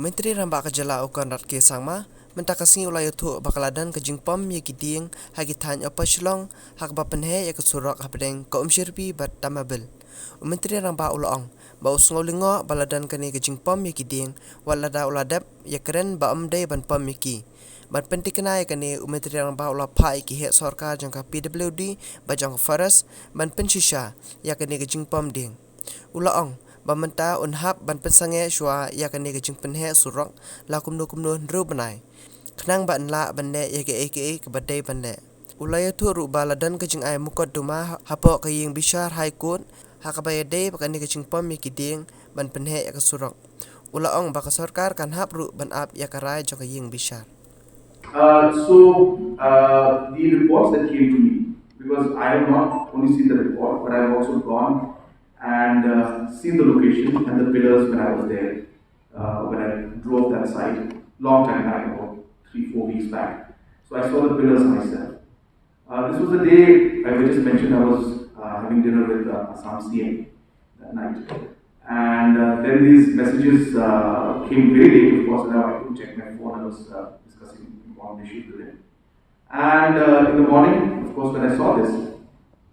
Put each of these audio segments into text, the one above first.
Menteri ramba kajala ukan rat ke sangma mentakasi ulai tu bakaladan kejing pom ye kiding hagi than apa shlong hak ba penhe ya kesurak hapdeng ka umshirpi bat tamabil. Menteri ramba ulong ba usngolingo baladan kani kejing pom ye kiding walada uladap ya keren ba amdai ban pom ye ki. Ban pentiknai kani Menteri ramba ula pai ki he sarkar jangka PWD ba jangka faras ban penshisha ya kani kejing pom ding. Ulong bamenta unhap ban pensange shwa ya kani kejing penhe surok la kumno nru banai khnang ban la bande ya ke ake ke badai bande ulaya tu ru baladan kejing ai mukot duma hapo kaying bishar high court hakabaya dei bakani kejing pom mi kiding ban penhe ya ke surok ulaong baka sarkar kan hap ru ban ap ya karai jo kaying bishar. The reports that came to me, because I have not only seen the report, but I have also gone and seen the location and the pillars when I was there, when I drove that site, long time back, about 3-4 weeks back. So I saw the pillars myself. This was the day I just mentioned I was having dinner with Assam CM that night. And then these messages came very late, of course, and I couldn't check my phone. I was discussing important issues with him. And in the morning, of course, when I saw this,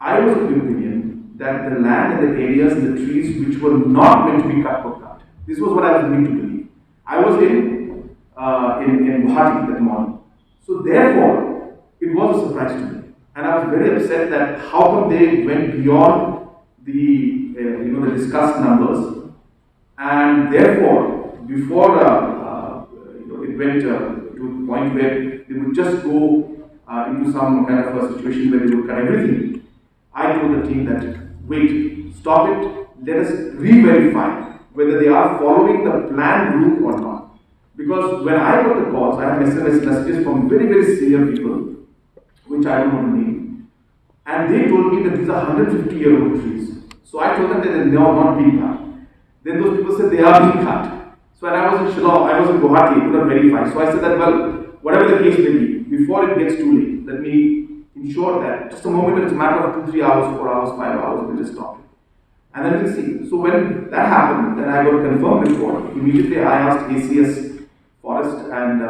I was of the opinion that the land and the areas and the trees which were not meant to be cut were cut. This was what I was meant to believe. I was in Guwahati that morning. So therefore, it was a surprise to me. And I was very upset that how come they went beyond the the discussed numbers, and therefore, before it went to the point where they would just go into some kind of a situation where they would cut everything. I told the team that wait, stop it, let us re-verify whether they are following the planned route or not. Because when I got the calls, I had messages from very, very senior people, which I don't want to name, and they told me that these are 150-year-old trees. So I told them that they are not being cut. Then those people said they are being cut. So when I was in Shillong, I was in Guwahati, I could not verify. So I said that, well, whatever the case may be, before it gets too late, let me ensure that just a moment, it's a matter of 2-3 hours, 4 hours, 5 hours, we'll just stop it. And then we'll see. So when that happened, then I got a confirmed report. Immediately I asked ACS Forest and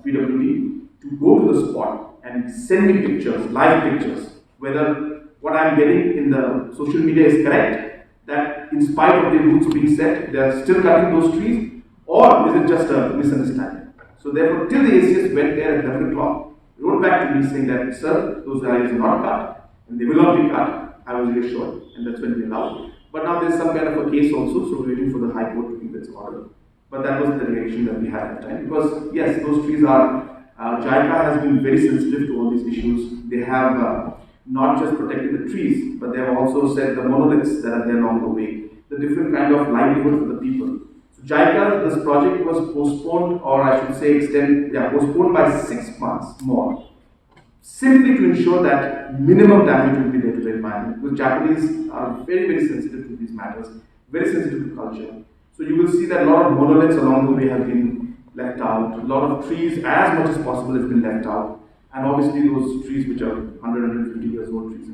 PWD to go to the spot and send me pictures, live pictures, whether what I'm getting in the social media is correct, that in spite of the routes being set, they are still cutting those trees, or is it just a misunderstanding? So therefore, till the ACS went there at 11 o'clock, wrote back to me saying that, sir, those areas are not cut, and they will not be cut. I was reassured, and that's when we allowed. But now there's some kind of a case also, so we're waiting for the High Court to give its order. But that was the reaction that we had at the time, because yes, those trees are, JICA has been very sensitive to all these issues. They have not just protected the trees, but they have also said the monoliths that are there along the way, the different kind of livelihood for the people. So JICA, this project was postponed, or I should say postponed by 6 months more, simply to ensure that minimum damage will be there to the environment. Because Japanese are very, very sensitive to these matters, very sensitive to culture. So you will see that a lot of monoliths along the way have been left out, a lot of trees as much as possible has been left out, and obviously those trees which are 100, 150 years old trees.